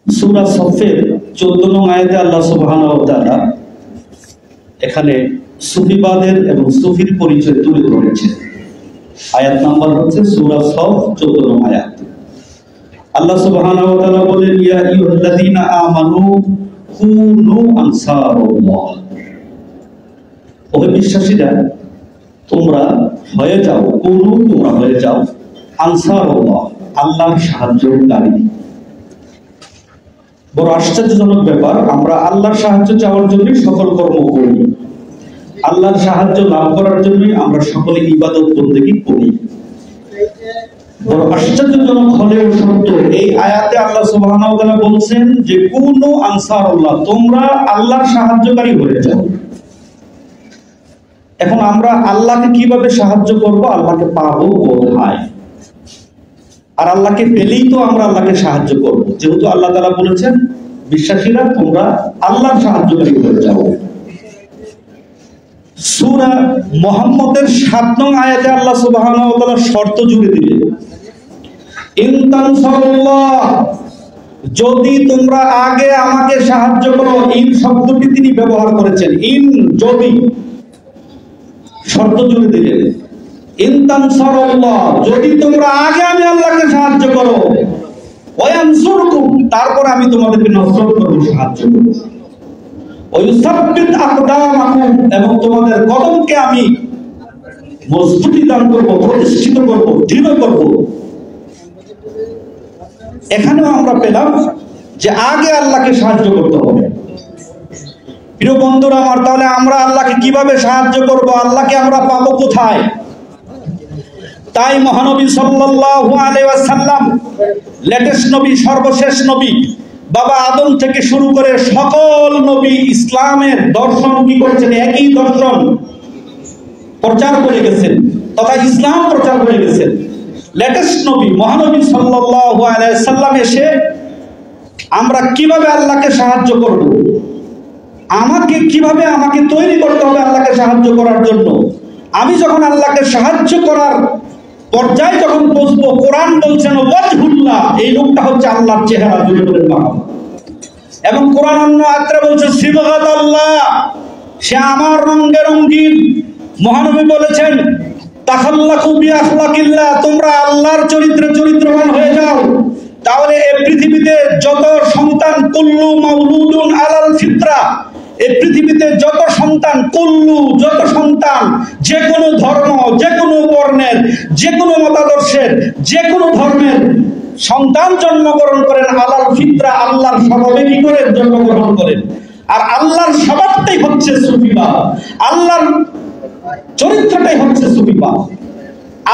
সূরা সফের 14 নং আয়াতে আল্লাহ সুবহানাহু ওয়া তাআলা এখানে সুফিবাদের এবং সুফির পরিচয় তুলে ধরেছেন। আয়াত নাম্বার হচ্ছে সূরা সফ 14 নং আয়াত। আল্লাহ সুবহানাহু ওয়া তাআলা বলেন, ইয়া আইয়ুহাল্লাযীনা আমানু কুনু আনসারুল্লাহ। ও বিশ্বাসীরা, তোমরা হয়ে যাও, তোমরা হয়ে যাও আনসারুল্লাহ, আল্লাহর সাহায্যকারী। বড় আশ্চর্যজনক ব্যাপার, আমরা আল্লাহর সাহায্য চাওয়ার জন্য সকল কর্ম করি, আল্লাহর সাহায্য লাভ করার জন্য আমরা সকলে ইবাদত বন্দেগী করি। বড় আশ্চর্যজনক হলেও সত্য, এই আয়াতে আল্লাহ সুবহানাহু ওয়া তাআলা বলছেন যে কুনু আনসারুল্লাহ, তোমরা আল্লাহর সাহায্যকারী হয়ে যাও। এখন আমরা আল্লাহকে কিভাবে সাহায্য করব, আল্লাহকে পাবো কোথায়? আর আল্লাহকে পেলেই তো আমরা আল্লাহকে সাহায্য করব, যেহেতু আল্লাহ তাআলা বলেছেন বিশ্বাসীরা তোমরা আল্লাহর সাহায্যকারী হয়ে যাও। সূরা মুহাম্মদের 7 নং আয়াতে আল্লাহ সুবহানাহু ওয়া তাআলা শর্ত জুড়ে দিলেন, ইন তানসারুল্লাহ, যদি তোমরা আগে আমাকে সাহায্য করো। ইন শব্দটি তিনি ব্যবহার করেছেন, ইন যদি, শর্ত জুড়ে দিলেন, ইন তানসারুল্লাহ, যদি তোমরা আগে আমি আল্লাহকে সাহায্য করো, ওয়া ইয়ানসুরকুম, তারপর আমি তোমাদেরকে নসরত করব, সাহায্য করব, ওয়া ইউসাব্বিত আকদামাকুম, এবং তোমাদের কদমকে আমি মজবুতি দান করব, প্রতিষ্ঠিত করব, দৃঢ় করব। এখানেও আমরা পেলাম যে আগে আল্লাহকে সাহায্য করতে হবে। প্রিয় বন্ধুরা আমার, তাহলে আমরা আল্লাহকে কিভাবে সাহায্য করব, আল্লাহকে আমরা পাবো কোথায়? তাই মহানবী সাল্লাল্লাহু আলাইহি ওয়াসাল্লাম, লেটেস্ট নবী, সর্বশেষ নবী, বাবা আদম থেকে শুরু করে সকল নবী ইসলামের দর্শন কি করেছেন? একই দর্শন প্রচার করে গেছেন, তথা ইসলাম প্রচার করে গেছেন। লেটেস্ট নবী মহানবী সাল্লাল্লাহু আলাইহি ওয়াসাল্লাম এসে আমরা কিভাবে আল্লাহকে সাহায্য করব, কিভাবে আমাকে তৈরি করতে হবে আল্লাহকে সাহায্য করার জন্য। আমি যখন আল্লাহকে সাহায্য করার পর্যায়ে যখন পৌঁছবো, কোরআন বলছেন ওয়াজহুল্লাহ, এই লোকটা হচ্ছে আল্লাহর চেহারা, জুড়ে বলেন বাবা। এবং কোরআন অন্য আয়াতে বলছে সিবগাতাল্লাহ, সে আমার রঙে রঙিন। মহানবী বলেছেন তাখাল্লাকু বিআখলাকিল্লাহ, তোমরা আল্লাহর চরিত্রে চরিত্রবান হয়ে যাও। তাহলে এই পৃথিবীতে যত সন্তান, কুল্লু মাউলুদুন আলাল ফিতরা, এই পৃথিবীতে যত সন্তান, যত সন্তান, যে কোনো ধর্ম, যে কোনো বর্ণের, যে কোনো মতাদর্শের, যে কোনো ধর্মের সন্তান জন্মগ্রহণ করেন আলাল ফিতরা, আল্লাহর স্বভাবে কি করে জন্মগ্রহণ করেন। আর আল্লাহর স্বভাবটাই হচ্ছে সুফিবাদ, আল্লাহর চরিত্রটাই হচ্ছে সুফিবাদ।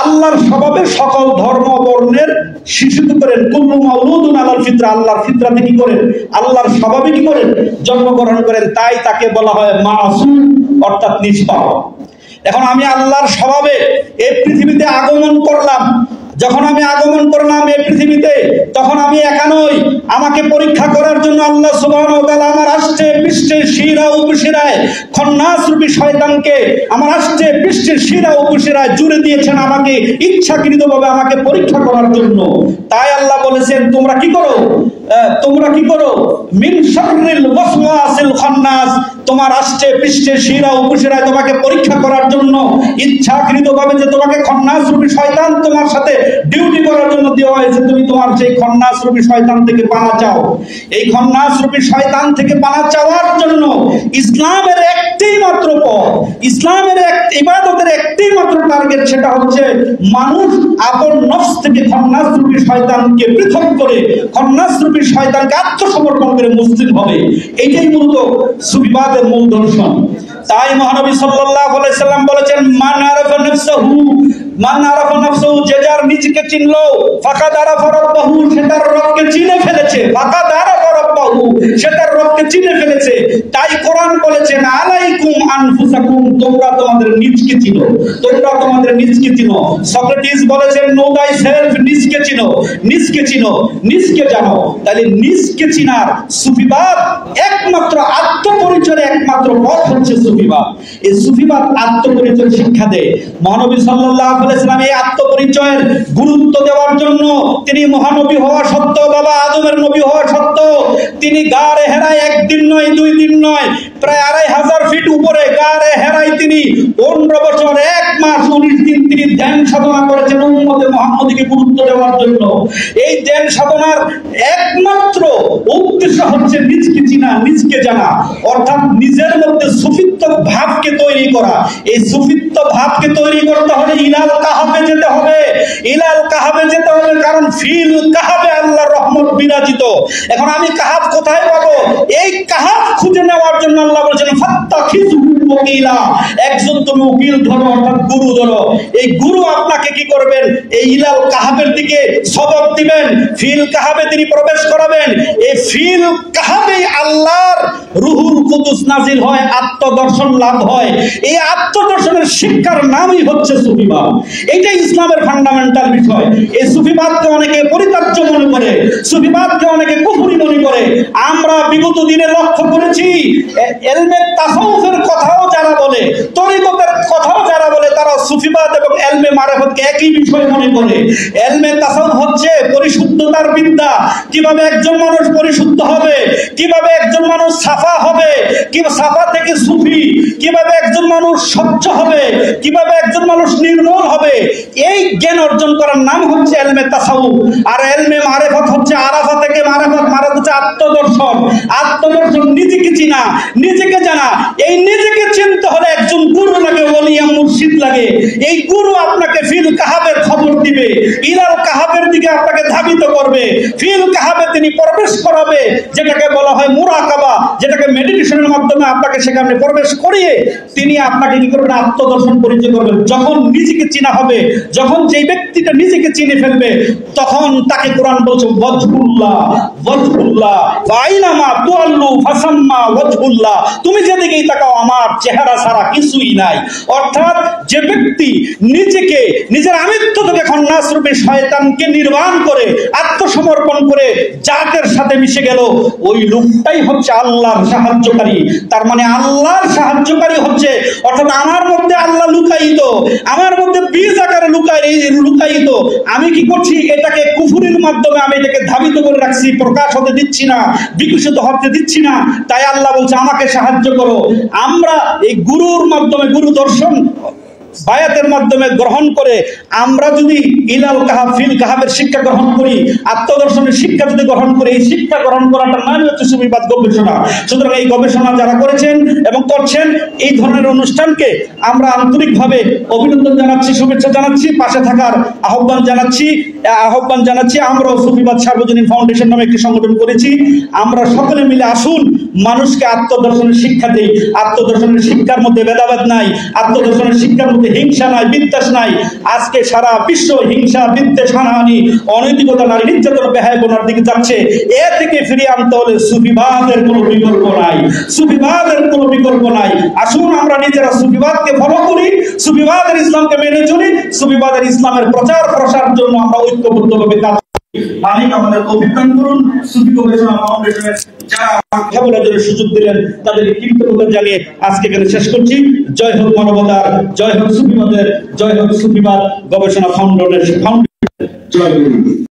আল্লাহর স্বভাবে সকল ধর্ম বর্ণের শিশু কি করেন? কুল্লু মাউলুদুন আলাল ফিতরা, আল্লাহর ফিতরাতে কি করেন? আল্লাহর স্বভাবে কি করেন? জন্মগ্রহণ করেন। তাই তাকে বলা হয় মাসুম, অর্থাৎ নিষ্পাপ। এখন আমি আল্লাহর স্বভাবে এই পৃথিবীতে আগমন করলাম। যখন আমি আগমন করলাম এই পৃথিবীতে, তখন আমি একা নই, আমাকে পরীক্ষা করার জন্য আল্লাহ সুবহানাহু ওয়া তাআলা আমার আষ্টে পৃষ্ঠে শিরা উপশিরায় খন্নাস রূপী শয়তানকে আমার আষ্টে পৃষ্ঠে শিরা উপশিরায় জুড়ে দিয়েছেন, আমাকে ইচ্ছাকৃতভাবে আমাকে পরীক্ষা করার জন্য। তাই আল্লাহ বলেছেন তোমরা কি করো, মিন শাররিল ওয়াসওয়াসিল খান্নাস, তোমার আষ্টে পৃষ্ঠে শিরা উপশিরায় তোমাকে পরীক্ষা করার জন্য ইচ্ছাকৃতভাবে যে তোমাকে খন্নাস রূপী শয়তান তোমার সাথে ডিউটি করার জন্য দেওয়া হয়েছে, তুমি তোমার সেই খন্নাস রূপী শয়তান থেকে পানা চাও। এই খন্নাস রূপী শয়তান থেকে পানা চাওয়ার জন্য ইসলামের একটি মাত্র পথ, ইসলামের ইবাদতের একটি মাত্র টার্গেট, সেটা হচ্ছে মানুষ আপন নফস থেকে খন্নাস রূপী শয়তানকে পৃথক করে, খন্নাস রূপী শয়তানকে আত্মসমর্পণ করে মুসলিম হবে। এইটাই মূলত সুফিবাদের মূল দর্শন। তাই মহানবী সাল্লাল্লাহু আলাইহি সাল্লাম বলেছেন মান আরাফা নাফসাহু, যে যার নিজেকে চিনলো, ফাকাদ আরাফা রাব্বাহু, সে তার রবকে চিনে ফেলেছে, ফাকাদ আরাফা রাব্বাহু, সে তার রবকে চিনে ফেলেছে। তাই কোরআন বলেছেন আলাইকুম আনফুসাকুম, তোমরা তোমাদের নিজকে চিনো, তোমরা তোমাদের নিজকে চিনো। সক্রেটিস বলেছেন নো দাই সেলফ, নিজকে চিনো, নিজকে চিনো, নিজকে জানো। তাহলে নিজকে চিনার সুফিবাদ একমাত্র আত্মপরিচয়ের একমাত্র পথ হচ্ছে সুফিবাদ। এই সুফিবাদ আত্মপরিচয় শিক্ষা দেয়। মহানবী সাল্লাল্লাহু আলাইহি ওয়াসাল্লাম এই আত্মপরিচয়ের গুরুত্ব দেওয়ার জন্য তিনি মহানবী হওয়া সত্ত্বেও, বাবা আদমের নবী হওয়া সত্ত্বেও তিনি গারে হেরায় একদিন নয়, 2 দিন নয়, প্রায় 2500 ফিট উপরে গারে হেরায় তিনি 15 বছর 1 মাস 19 দিন তিনি ধ্যান সাধনা করেছেন উম্মতে মুহাম্মদীকে গুরুত্ব দেওয়ার জন্য। এই ধ্যান সাধনার একমাত্র উদ্দেশ্য হচ্ছে নিজকে চিনা, নিজকে জানা, অর্থাৎ নিজের মধ্যে সুফিত্ব ভাবকে তৈরি করা। এই সুফিত্ব ভাবকে তৈরি করতে হলে ইলাল কাহাবে যেতে হবে, ইলাল কাহাবে যেতে হবে, কারণ ফিল কাহাবে আল্লাহর রহমত বিরাজিত। এখন আমি কাহাব কোথায় পাবো? এই কাহাব খুঁজে নেওয়ার জন্য আল্লাহ বলেছেন ফাত্তাখিযু ওয়াকিলা, একজন তুমি উকিল ধরো, অর্থাৎ গুরু ধরো। এই গুরু আপনাকে কি করবেন? এই ইলাল কাহাবের দিকে সবক দিবেন, ফিল কাহাবে তিনি প্রবেশ করাবেন। এই ফিল কাহাবে আল্লাহর রুহুল কুদুস নাজিল হয়, আত্মদর্শন লাভ হয়। এই আত্মদর্শনের শিক্ষার নামই হচ্ছে সুফিবাদ। এইটাই ইসলামের ফান্ডামেন্টাল বিষয়। এই সুফিবাদকে অনেকে পরিত্যাজ্য মনে করে, সুফিবাদকে অনেকে কুফরি মনে করে। আমরা বিগত দিনে লক্ষ্য করেছি ইলমে তাসাউফের কথাও যারা বলে, তরিকতের কথাও যারা বলে, তারা সুফিবাদ এবং ইলমে মারিফতকে একই বিষয় মনে করে। ইলমে তাসাউফ হচ্ছে পরিশুদ্ধতার বিদ্যা। কিভাবে একজন মানুষ পরিশুদ্ধ হবে, কিভাবে একজন মানুষ সাফা হবে, কিভাবে সাফা থেকে সুফি, কিভাবে একজন মানুষ স্বচ্ছ হবে, কিভাবে একজন মানুষ নির্মল হবে, এই জ্ঞান অর্জন করার নাম হচ্ছে ইলমে তাসাউফ। আর ইলমে মারিফত হচ্ছে আরাফা থেকে মারিফত, মারিফত হচ্ছে আত্মদর্শন। আত্মদর্শন নিজেকে চিনা, নিজেকে জানা। এই নিজেকে চিনতে হলে একজন গুরু লাগে, ওলিয়া মুর্শিদ লাগে। এই গুরু আপনাকে ফিল কাহাবের খবর দিবে, ইলাল কাহাবের দিকে আপনাকে ধাবিত করবে। ফিল কাহাবে তিনি প্রবেশ করাবে, যেটাকে বলা হয় মুরাকাবা, যেটাকে মেডিটেশনের মাধ্যমে আপনাকে সেখানে প্রবেশ করিয়ে তিনি আপনাকে কি করবেন? আত্মদর্শন পরিচয় করবেন। যখন নিজেকে চিনা হবে, যখন যেই ব্যক্তিটা নিজেকে চিনে ফেলবে, তখন তাকে কোরআন বলছে ওয়াজহুল্লাহ, ওয়াজহুল্লাহ ফাইনামা তুআল্লু ফাসাম্মা ওয়াজহুল্লাহ, তুমি যেদিকেই তাকাও আমার চেহারা ছাড়া কিছুই নাই। অর্থাৎ যে ব্যক্তি নিজেকে, নিজের আমিত্ব থেকে খন্নাস রূপে শয়তানকে নির্বাণ করে আত্মসমর্পণ করে জাতের সাথে মিশে গেল, ওই লোকটাই হচ্ছে আল্লাহর সাহায্যকারী। তার মানে আল্লাহর সাহায্যকারী হচ্ছে, অর্থাৎ আমার মধ্যে আল্লাহ লুকায়িত, আমার মধ্যে বীজ আকারে লুকায়িত। আমি কি করছি? এটাকে কুফুরির মাধ্যমে আমি এটাকে ধাবিত করে রাখছি, প্রকাশ হতে দিচ্ছি না, বিকশিত হতে দিচ্ছি না। তাই আল্লাহ বলছে আমাকে সাহায্য করো। আমরা এই গুরুর মাধ্যমে, গুরু দর্শন বায়াতের মাধ্যমে গ্রহণ করে আমরা যদি ইলাল কাহাব, ফিল কাহাবের শিক্ষা গ্রহণ করি, আত্মদর্শনের শিক্ষা যদি গ্রহণ করি, এই শিক্ষা গ্রহণ করাটার নাম হচ্ছে সুফিবাদ গবেষণা। সুতরাং এই গবেষণা যারা করেছেন এবং করছেন, এই ধরনের অনুষ্ঠানকে আমরা আন্তরিকভাবে অভিনন্দন জানাচ্ছি, শুভেচ্ছা জানাচ্ছি, পাশে থাকার আহ্বান জানাচ্ছি। আমরাও সুফিবাদ সার্বজনীন ফাউন্ডেশন নামে একটি সংগঠন করেছি। আমরা সকলে মিলে আসুন মানুষকে আত্মদর্শনের শিক্ষা দেই। আত্মদর্শনের শিক্ষার মধ্যে ভেদাভেদ নাই, আত্মদর্শনের শিক্ষার মধ্যে হিংসা নাই, বিদ্বেষ নাই। আজকে সারা বিশ্ব হিংসা, বিদ্বেষ, হানাহানি, অনৈতিকতা, নারী নির্যাতন, বেহায়াপনার দিকে যাচ্ছে। এ থেকে ফিরিয়ে আনতে হলে সুফিবাদের কোনো বিকল্প নাই, সুফিবাদের কোনো বিকল্প নাই। আসুন আমরা নিজেরা সুফিবাদকে ফলো করি, সুফিবাদের ইসলামকে মেনে চলি, সুফিবাদের ইসলামের প্রচার প্রসারের জন্য আমরা ঐক্যবদ্ধভাবে কাজ মালিক আমাদের অভিজ্ঞান করুন। সুফি গবেষণা ফাউন্ডেশনের যারা কথা বলার জন্য সুযোগ দিলেন তাদেরকে কৃতজ্ঞতা জানিয়ে আজকে এখানে শেষ করছি। জয় হোক মানবতার, জয় হোক সুফিবাদের, জয় হোক সুফিবাদ গবেষণা ফাউন্ডেশন, জয় হোক।